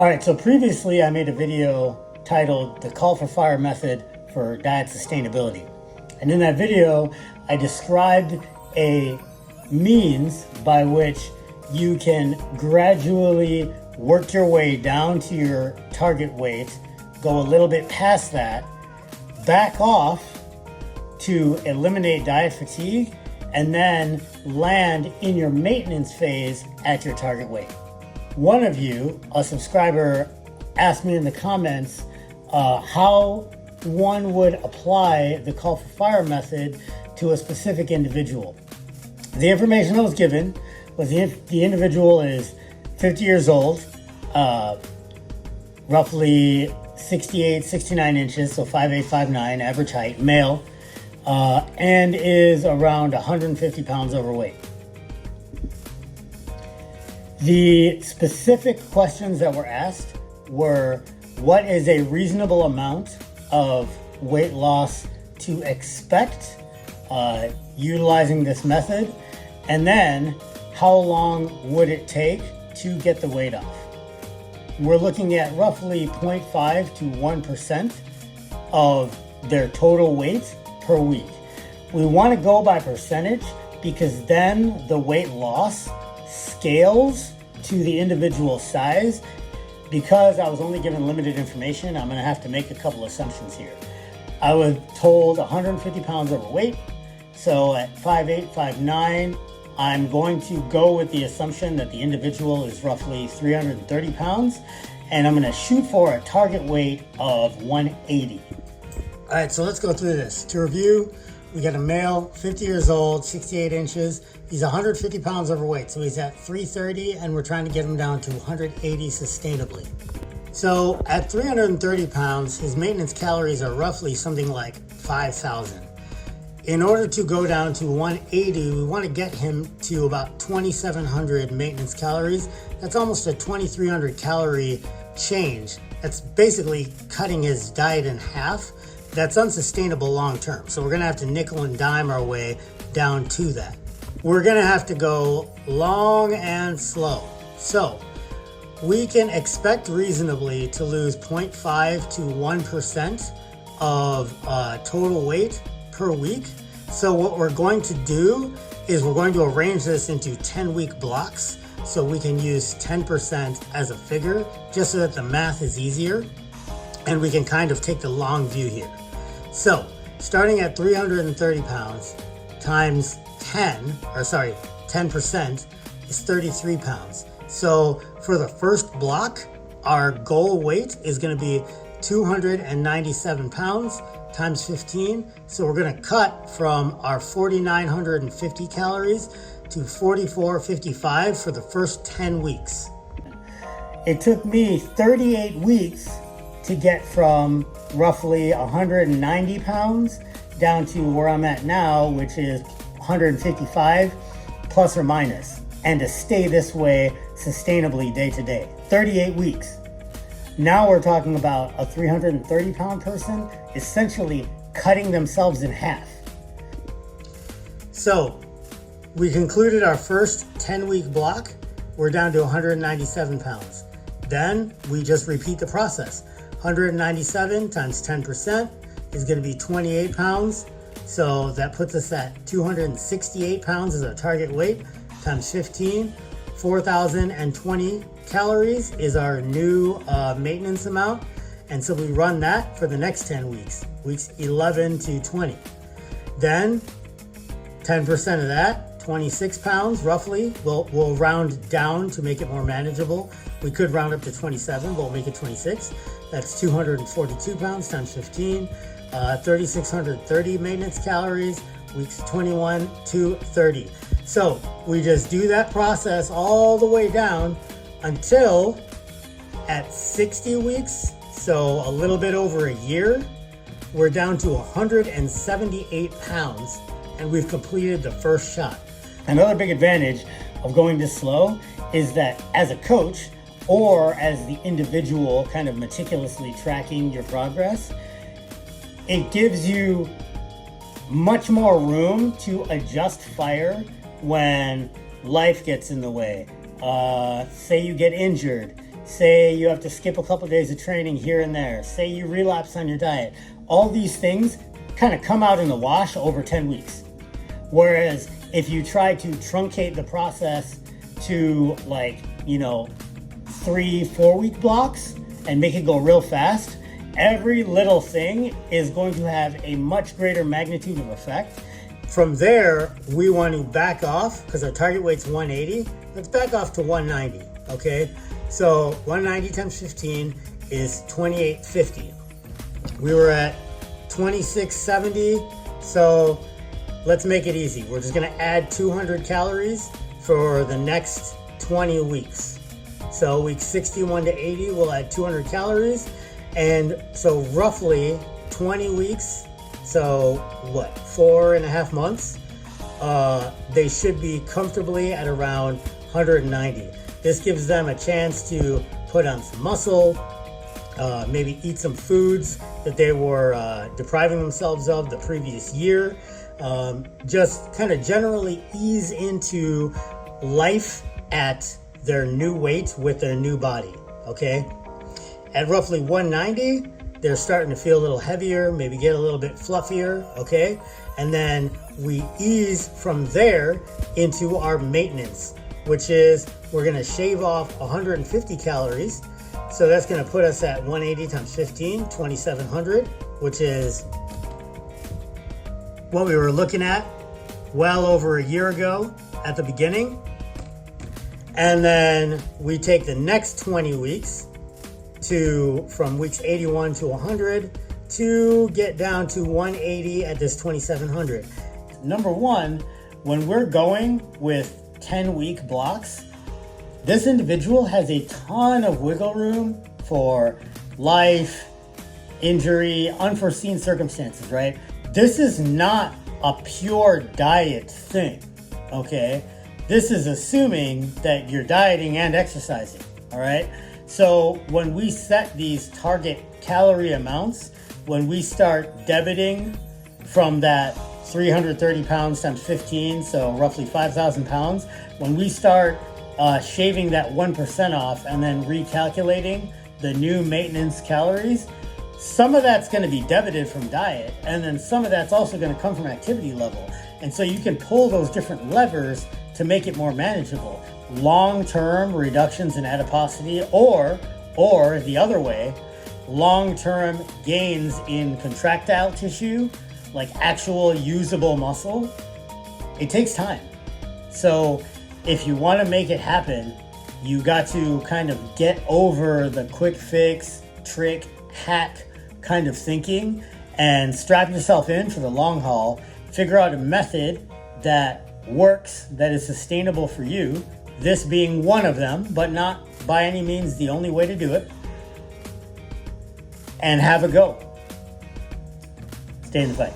All right, so previously I made a video titled The Call for Fire Method for Diet Sustainability. And in that video, I described a means by which you can gradually work your way down to your target weight, go a little bit past that, back off to eliminate diet fatigue, and then land in your maintenance phase at your target weight. One of you, a subscriber, asked me in the comments how one would apply the call for fire method to a specific individual. The information that was given was the individual is 50 years old, roughly 68, 69 inches, so 5'8", 5'9", average height, male, and is around 150 pounds overweight. The specific questions that were asked were, what is a reasonable amount of weight loss to expect utilizing this method? And then, how long would it take to get the weight off? We're looking at roughly 0.5 to 1% of their total weight per week. We want to go by percentage because then the weight loss scales to the individual size. Because I was only given limited information, I'm going to have to make a couple assumptions here. I was told 150 pounds overweight, so at 5'8", 5'9", I'm going to go with the assumption that the individual is roughly 330 pounds, and I'm going to shoot for a target weight of 180. All right, so let's go through this. To review, we got a male, 50 years old, 68 inches. He's 150 pounds overweight, so he's at 330, and we're trying to get him down to 180 sustainably. So at 330 pounds, his maintenance calories are roughly something like 5,000. In order to go down to 180, we want to get him to about 2,700 maintenance calories. That's almost a 2,300 calorie change. That's basically cutting his diet in half. That's unsustainable long term. So we're gonna have to nickel and dime our way down to that. We're gonna have to go long and slow. So we can expect reasonably to lose 0.5 to 1% of total weight per week. So what we're going to do is we're going to arrange this into 10-week blocks so we can use 10% as a figure just so that the math is easier and we can kind of take the long view here. So starting at 330 pounds times 10% is 33 pounds. So for the first block, our goal weight is going to be 297 pounds times 15. So we're going to cut from our 4,950 calories to 4,455 for the first 10 weeks. It took me 38 weeks to get from roughly 190 pounds down to where I'm at now, which is 155 plus or minus, and to stay this way sustainably day to day. 38 weeks. Now we're talking about a 330 pound person essentially cutting themselves in half. So we concluded our first 10-week block. We're down to 197 pounds. Then we just repeat the process. 197 times 10% is going to be 28 pounds. So that puts us at 268 pounds as our target weight times 15. 4,020 calories is our new maintenance amount. And so we run that for the next 10 weeks, weeks 11 to 20. Then 10% of that, 26 pounds roughly, we'll round down to make it more manageable. We could round up to 27, but we'll make it 26. That's 242 pounds times 15, 3,630 maintenance calories, weeks 21 to 30. So we just do that process all the way down until at 60 weeks, so a little bit over a year, we're down to 178 pounds and we've completed the first shot. Another big advantage of going this slow is that as a coach, or as the individual kind of meticulously tracking your progress, it gives you much more room to adjust fire when life gets in the way. Say you get injured, Say you have to skip a couple days of training here and there. Say you relapse on your diet. All these things kind of come out in the wash over 10 weeks. Whereas if you try to truncate the process to 3-4 week blocks and make it go real fast, every little thing is going to have a much greater magnitude of effect. From there, we want to back off because our target weight's 180. Let's back off to 190, okay? So 190 times 15 is 2850. We were at 2670, so let's make it easy. We're just gonna add 200 calories for the next 20 weeks. So week 61 to 80, we'll add 200 calories. And so roughly 20 weeks, so what, 4.5 months? They should be comfortably at around 190. This gives them a chance to put on some muscle, maybe eat some foods that they were depriving themselves of the previous year. Just kind of generally ease into life at their new weight with their new body, okay? At roughly 190, they're starting to feel a little heavier, maybe get a little bit fluffier, okay? And then we ease from there into our maintenance, which is we're gonna shave off 150 calories. So that's gonna put us at 180 times 15, 2,700, which is what we were looking at well over a year ago at the beginning. And then we take the next 20 weeks from weeks 81 to 100 to get down to 180 at this 2,700. Number one, when we're going with 10-week blocks, this individual has a ton of wiggle room for life, injury, unforeseen circumstances, right? This is not a pure diet thing, okay? This is assuming that you're dieting and exercising, all right? So when we set these target calorie amounts, when we start debiting from that 330 pounds times 15, so roughly 5,000 pounds, when we start shaving that 1% off and then recalculating the new maintenance calories, some of that's going to be debited from diet, and then some of that's also going to come from activity level. And so you can pull those different levers to make it more manageable. Long-term reductions in adiposity, or the other way, long-term gains in contractile tissue, like actual usable muscle. It takes time. So if you want to make it happen, you got to kind of get over the quick fix, trick, hack kind of thinking and strap yourself in for the long haul. Figure out a method that works, that is sustainable for you. This being one of them, but not by any means the only way to do it. And have a go. Stay in the fight.